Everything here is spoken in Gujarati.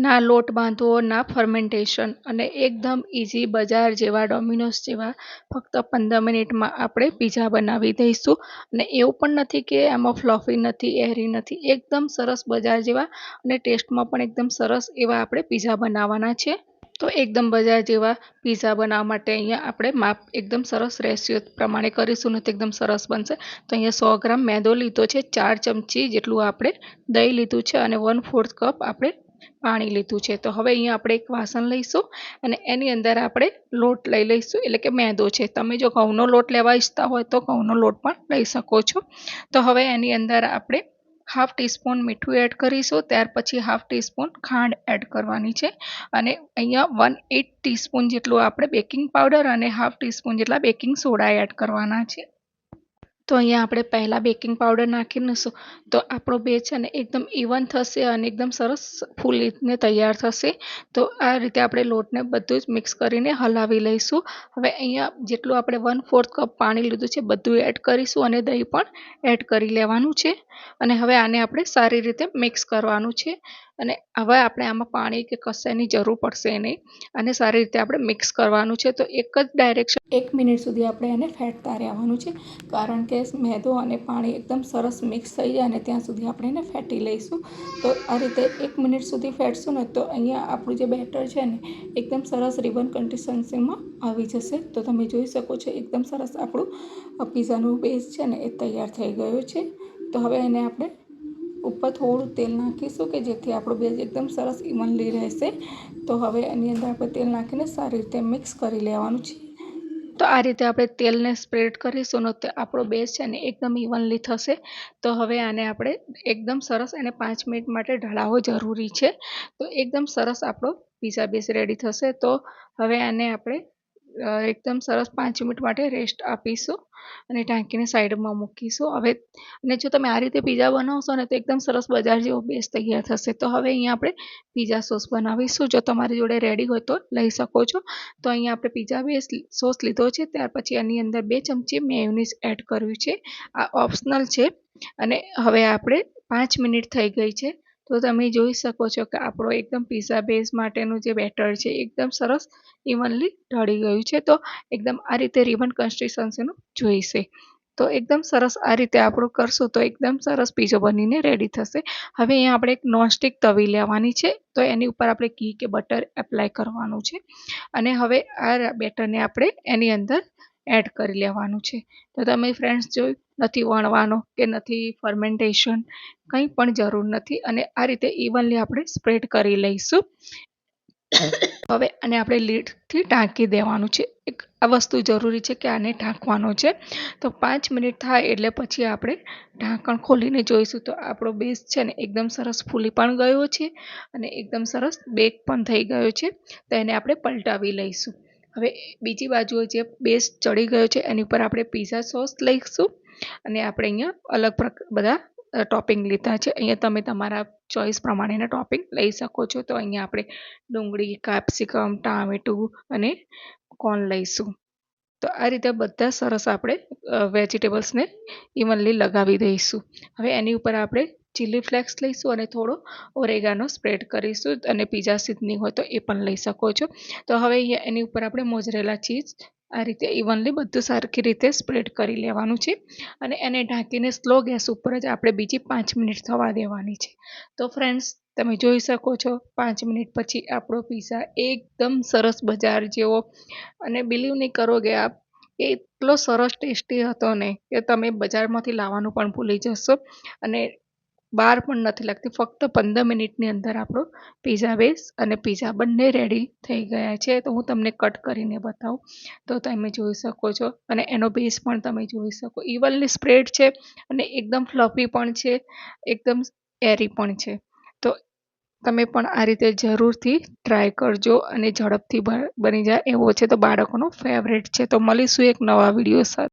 ના લોટ બાંધવો, ના ફર્મેન્ટેશન અને એકદમ ઇઝી બજાર જેવા ડોમિનોઝ જેવા ફક્ત 15 મિનિટમાં આપણે પીઝા બનાવી દઈશું. અને એવું પણ નથી કે આમાં ફ્લફી નથી, એરી નથી, એકદમ સરસ બજાર જેવા અને ટેસ્ટમાં પણ એકદમ સરસ એવા આપણે પીઝા બનાવવાના છે. તો એકદમ બજાર જેવા પીઝા બનાવવા માટે અહીંયા આપણે માપ એકદમ સરસ રેશિયો પ્રમાણે કરીશું ને તો એકદમ સરસ બનશે. તો અહીંયા 100 ગ્રામ મેદો લીધો છે, 4 ચમચી જેટલું આપણે દહીં લીધું છે અને 1/4 કપ આપણે પાણી લીધું છે. તો હવે અહીંયા આપણે એક વાસણ લઈશું અને એની અંદર આપણે લોટ લઈ લઈશું, એટલે કે મેદો છે. તમે જો ઘઉંનો લોટ લેવા ઈચ્છતા હોય તો ઘઉંનો લોટ પણ લઈ શકો છો. તો હવે એની અંદર આપણે 1/2 ટીસ્પૂન મીઠું એડ કરીશું, ત્યાર પછી 1/2 ટીસ્પૂન ખાંડ એડ કરવાની છે અને અહીંયા 1/8 ટીસ્પૂન જેટલું આપણે બેકિંગ પાવડર અને 1/2 ટીસ્પૂન જેટલા બેકિંગ સોડા એડ કરવાના છે. તો અહીંયા આપણે પહેલાં બેકિંગ પાવડર નાખી દઈશું તો આપણો બેઝ છે ને એકદમ ઇવન થશે અને એકદમ સરસ ફૂલીને તૈયાર થશે. તો આ રીતે આપણે લોટને બધું જ મિક્સ કરીને હલાવી લઈશું. હવે અહીંયા જેટલું આપણે 1/4 કપ પાણી લીધું છે બધું એડ કરીશું અને દહીં પણ એડ કરી લેવાનું છે. અને હવે આને આપણે સારી રીતે મિક્સ કરવાનું છે અને હવે આપણે આમાં પાણી કે કશાની જરૂર પડશે નહીં અને સારી રીતે આપણે મિક્સ કરવાનું છે. તો એક જ ડાયરેક્શન 1 મિનિટ સુધી આપણે એને ફેટતા રહેવાનું છે, કારણ કે મેદો અને પાણી એકદમ સરસ મિક્સ થઈ જાય અને ત્યાં સુધી આપણે એને ફેટી લઈશું. તો આ રીતે 1 મિનિટ સુધી ફેટશું ને તો અહીંયા આપણું જે બેટર છે ને એકદમ સરસ રિબન કન્સિસ્ટન્સીમાં આવી જશે. તો તમે જોઈ શકો છો એકદમ સરસ આપણું પીઝાનું બેઝ છે ને એ તૈયાર થઈ ગયું છે. તો હવે એને આપણે ઉપર થોડું તેલ નાખીશું કે જેથી આપણું બેઝ એકદમ સરસ ઇવનલી રહેશે. તો હવે એની અંદર આપણે તેલ નાખીને સારી રીતે મિક્સ કરી લેવાનું છે. તો આ રીતે આપણે તેલને સ્પ્રેડ કરીશું ને તો આપણો બેઝ છે ને એકદમ ઇવનલી થશે. તો હવે આને આપણે એકદમ સરસ એને 5 મિનિટ માટે ઢળાવવો જરૂરી છે. તો એકદમ સરસ આપણો પીઝા બેઝ રેડી થશે. તો હવે આને આપણે એકદમ સરસ 5 મિનિટ માટે રેસ્ટ આપીશું અને ઢાંકીને સાઈડમાં મૂકીશું. હવે અને જો તમે આ રીતે પીઝા બનાવશો ને તો એકદમ સરસ બજાર જેવો બેઝ તૈયાર થશે. તો હવે અહીંયા આપણે પીઝા સોસ બનાવીશું. જો તમારી જોડે રેડી હોય તો લઈ શકો છો. તો અહીંયા આપણે પીઝા બેઝ સોસ લીધો છે, ત્યાર પછી એની અંદર 2 ચમચી મેયોનીઝ એડ કર્યું છે. આ ઓપ્શનલ છે અને હવે આપણે 5 મિનિટ થઈ ગઈ છે. તો તમે જોઈ શકો છો કે આપણો એકદમ પીઝા બેઝ માટેનું જે બેટર છે એકદમ સરસ ઇવનલી ઢળી ગયું છે. તો એકદમ આ રીતે રિબન કન્સિસ્ટન્સીનું જોઈશે. તો એકદમ સરસ આ રીતે આપણું કરશું તો એકદમ સરસ પીઝો બનીને રેડી થશે. હવે અહીંયા આપણે એક નોનસ્ટિક તવી લેવાની છે. તો એની ઉપર આપણે ઘી કે બટર એપ્લાય કરવાનું છે અને હવે આ બેટરને આપણે એની અંદર એડ કરી લેવાનું છે. તો તમે ફ્રેન્ડ્સ જોયું, નથી વણવાનો કે નથી ફર્મેન્ટેશન, કંઈ પણ જરૂર નથી અને આ રીતે ઇવનલી આપણે સ્પ્રેડ કરી લઈશું. હવે આને આપણે લીડથી ઢાંકી દેવાનું છે. એક આ વસ્તુ જરૂરી છે કે આને ઢાંકવાનો છે. તો 5 મિનિટ થાય એટલે પછી આપણે ઢાંકણ ખોલીને જોઈશું તો આપણો બેઝ છે ને એકદમ સરસ ફૂલી પણ ગયો છે અને એકદમ સરસ બેક પણ થઈ ગયો છે. તો એને આપણે પલટાવી લઈશું. હવે બીજી બાજુએ જે બેઝ ચડી ગયો છે એની ઉપર આપણે પીઝા સોસ લઈશું અને આપણે અહીંયા અલગ બધા ટોપિંગ લીધા છે. અહીંયા તમે તમારા ચોઈસ પ્રમાણેના ટોપિંગ લઈ શકો છો. તો અહીંયા આપણે ડુંગળી, કેપ્સિકમ, ટામેટું અને કોર્ન લઈશું. તો આ રીતે બધા સરસ આપણે વેજીટેબલ્સને ઇવનલી લગાવી દઈશું. હવે એની ઉપર આપણે ચીલી ફ્લેક્સ લઈશું અને થોડો ઓરેગાનો સ્પ્રેડ કરીશું અને પીઝા સીઝનિંગ હોય તો એ પણ લઈ શકો છો. તો હવે અહીંયા એની ઉપર આપણે મોઝરેલા ચીઝ આ રીતે ઇવનલી બધું સરખી રીતે સ્પ્રેડ કરી લેવાનું છે અને એને ઢાંકીને સ્લો ગેસ ઉપર જ આપણે બીજી 5 મિનિટ થવા દેવાની છે. તો ફ્રેન્ડ્સ તમે જોઈ શકો છો 5 મિનિટ પછી આપણો પીઝા એકદમ સરસ બજાર જેવો અને બિલીવ નહીં કરોગે આપ એટલો સરસ ટેસ્ટી હતો ને કે તમે બજારમાંથી લાવવાનું પણ ભૂલી જશો અને બહાર પણ નથી લાગતી. ફક્ત 15 મિનિટની અંદર આપણો પીઝા બેઝ અને પીઝા બંને રેડી થઈ ગયા છે. તો હું તમને કટ કરીને બતાવું તો તમે જોઈ શકો છો અને એનો બેઝ પણ તમે જોઈ શકો, ઇવનલી સ્પ્રેડ છે અને એકદમ ફ્લફી પણ છે, એકદમ એરી પણ છે. તો તમે પણ આ રીતે જરૂરથી ટ્રાય કરજો અને ઝડપથી બની જાય એવો છે. તો બાળકોનો ફેવરેટ છે. તો મળીશું એક નવા વિડીયો સાથે.